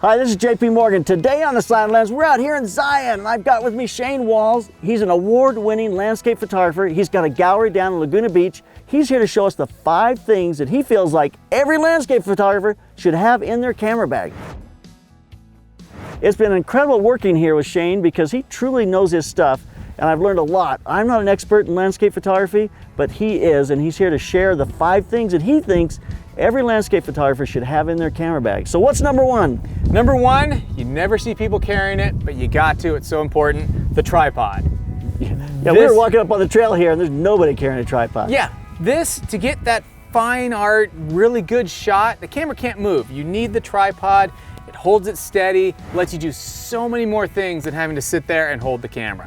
Hi, this is JP Morgan. Today on the Slanted Lens, we're out here in Zion, and I've got with me Cheyne Walls. He's an award-winning landscape photographer. He's got a gallery down in Laguna Beach. He's here to show us the 5 things that he feels like every landscape photographer should have in their camera bag. It's been incredible working here with Cheyne because he truly knows his stuff, and I've learned a lot. I'm not an expert in landscape photography, but he is, and he's here to share the 5 things that he thinks every landscape photographer should have in their camera bag. So what's number 1? Number 1, you never see people carrying it, but you got to, it's so important, the tripod. Yeah, we were walking up on the trail here and there's nobody carrying a tripod. Yeah, to get that fine art, really good shot, the camera can't move. You need the tripod, it holds it steady, lets you do so many more things than having to sit there and hold the camera.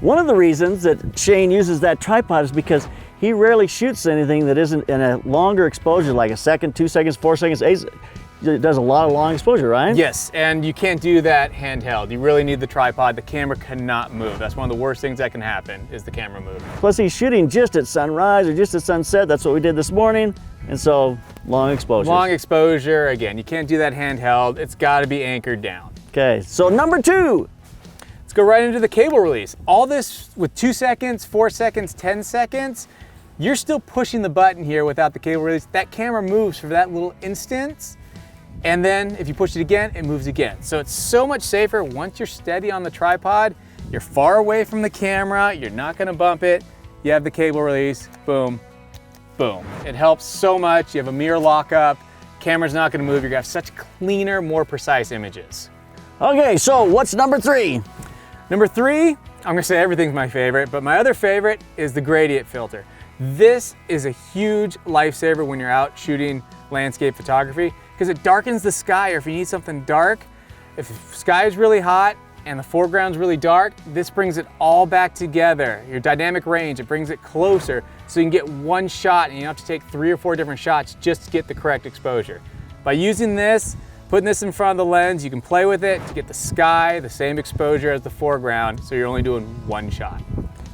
One of the reasons that Cheyne uses that tripod is because he rarely shoots anything that isn't in a longer exposure, like a second, 2 seconds, 4 seconds, 8. It does a lot of long exposure, right? Yes, and you can't do that handheld. You really need the tripod. The camera cannot move. That's one of the worst things that can happen, is the camera moving. Plus he's shooting just at sunrise or just at sunset. That's what we did this morning. And so, long exposure. Long exposure, again, you can't do that handheld. It's gotta be anchored down. Okay, so number 2. Let's go right into the cable release. All this with 2 seconds, 4 seconds, 10 seconds, you're still pushing the button here without the cable release. That camera moves for that little instant, and then if you push it again, it moves again. So it's so much safer once you're steady on the tripod, you're far away from the camera, you're not gonna bump it, you have the cable release, boom, boom. It helps so much, you have a mirror lockup, camera's not gonna move, you're gonna have such cleaner, more precise images. Okay, so what's number 3? Number 3, I'm gonna say everything's my favorite, but my other favorite is the gradient filter. This is a huge lifesaver when you're out shooting landscape photography because it darkens the sky, or if you need something dark, if the sky is really hot and the foreground's really dark, this brings it all back together. Your dynamic range, it brings it closer so you can get one shot and you don't have to take 3 or 4 different shots just to get the correct exposure. By using this, putting this in front of the lens, you can play with it to get the sky, the same exposure as the foreground, so you're only doing one shot.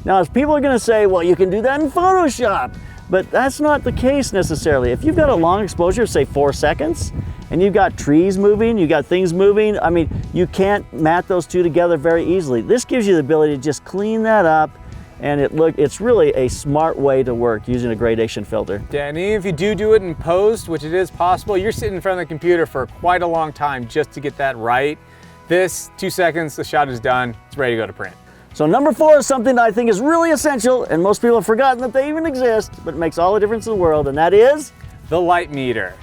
Now, as people are gonna say, well, you can do that in Photoshop, but that's not the case necessarily. If you've got a long exposure, say 4 seconds, and you've got trees moving, you've got things moving, I mean, you can't those two together very easily. This gives you the ability to just clean that up, and it's really a smart way to work using a gradation filter. Yeah, and even if you do it in post, which it is possible, you're sitting in front of the computer for quite a long time just to get that right. This, 2 seconds, the shot is done, it's ready to go to print. So number 4 is something that I think is really essential, and most people have forgotten that they even exist, but it makes all the difference in the world, and that is? The light meter.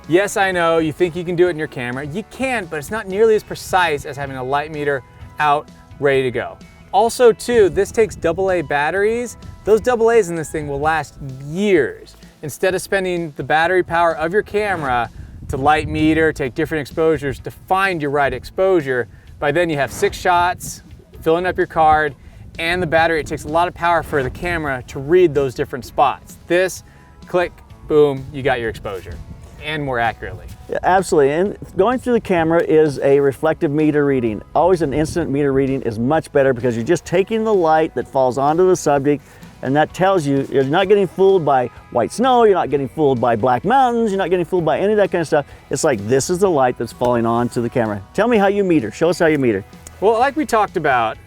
Yes, I know, you think you can do it in your camera. You can, but it's not nearly as precise as having a light meter out, ready to go. Also too, this takes AA batteries. Those AA's in this thing will last years. Instead of spending the battery power of your camera to light meter, take different exposures to find your right exposure, by then you have 6 shots, filling up your card, and the battery, it takes a lot of power for the camera to read those different spots. This, click, boom, you got your exposure, and more accurately. Yeah, absolutely, and going through the camera is a reflective meter reading. Always an instant meter reading is much better because you're just taking the light that falls onto the subject, and that tells you you're not getting fooled by white snow, you're not getting fooled by black mountains, you're not getting fooled by any of that kind of stuff. It's like, this is the light that's falling onto the camera. Tell me how you meter, show us how you meter. Well, like we talked about,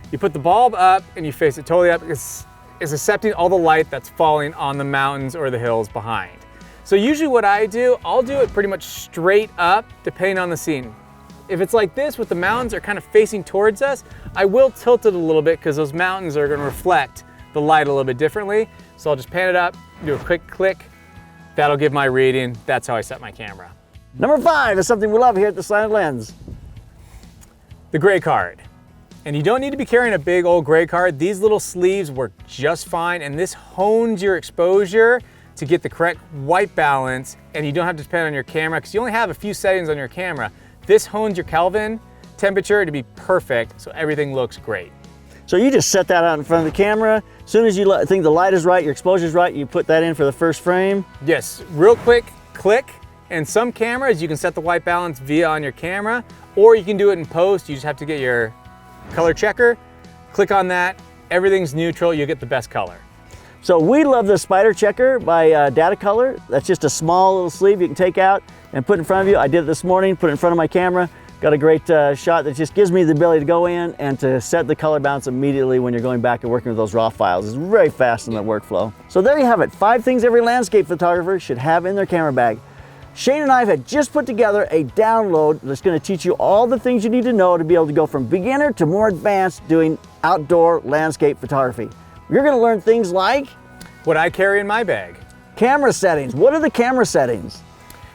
you put the bulb up and you face it totally up. It's accepting all the light that's falling on the mountains or the hills behind. So usually what I do, I'll do it pretty much straight up depending on the scene. If it's like this with the mountains are kind of facing towards us, I will tilt it a little bit because those mountains are gonna reflect the light a little bit differently. So I'll just pan it up, do a quick click. That'll give my reading. That's how I set my camera. Number 5 is something we love here at the Slanted Lens. The gray card. And you don't need to be carrying a big old gray card. These little sleeves work just fine, and this hones your exposure to get the correct white balance, and you don't have to depend on your camera because you only have a few settings on your camera. This hones your Kelvin temperature to be perfect, so everything looks great. So you just set that out in front of the camera. As soon as you think the light is right, your exposure is right, you put that in for the first frame. Yes, real quick, click. And some cameras, you can set the white balance via on your camera, or you can do it in post. You just have to get your color checker, click on that, everything's neutral, you get the best color. So we love the SpyderCHECKR by Datacolor. That's just a small little sleeve you can take out and put in front of you. I did it this morning, put it in front of my camera. Got a great shot that just gives me the ability to go in and to set the color balance immediately when you're going back and working with those raw files. It's very fast in the workflow. So there you have it, 5 things every landscape photographer should have in their camera bag. Shane and I have just put together a download that's going to teach you all the things you need to know to be able to go from beginner to more advanced doing outdoor landscape photography. You're going to learn things like what I carry in my bag, camera settings. What are the camera settings?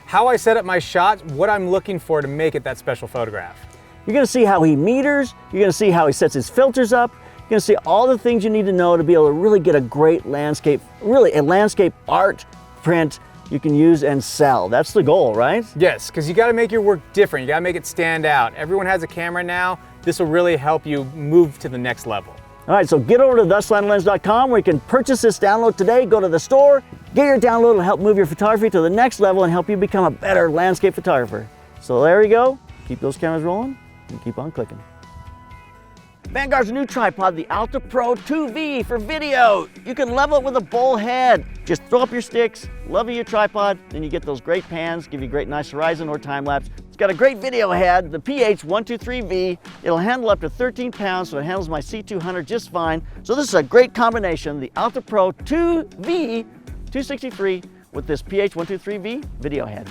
How I set up my shots, what I'm looking for to make it that special photograph. You're going to see how he meters. You're going to see how he sets his filters up. You're going to see all the things you need to know to be able to really get a great landscape, really a landscape art print you can use and sell. That's the goal, right? Yes, because you got to make your work different. You got to make it stand out. Everyone has a camera now. This will really help you move to the next level. All right, so get over to theslantlens.com where you can purchase this download today. Go to the store, get your download. It'll help move your photography to the next level and help you become a better landscape photographer. So there you go. Keep those cameras rolling and keep on clicking. Vanguard's new tripod, the Alta Pro 2V for video. You can level it with a bowl head. Just throw up your sticks, level your tripod, then you get those great pans, give you great nice horizon or time lapse. It's got a great video head, the PH123V. It'll handle up to 13 pounds, so it handles my C200 just fine. So this is a great combination, the Alta Pro 2V 263 with this PH123V video head.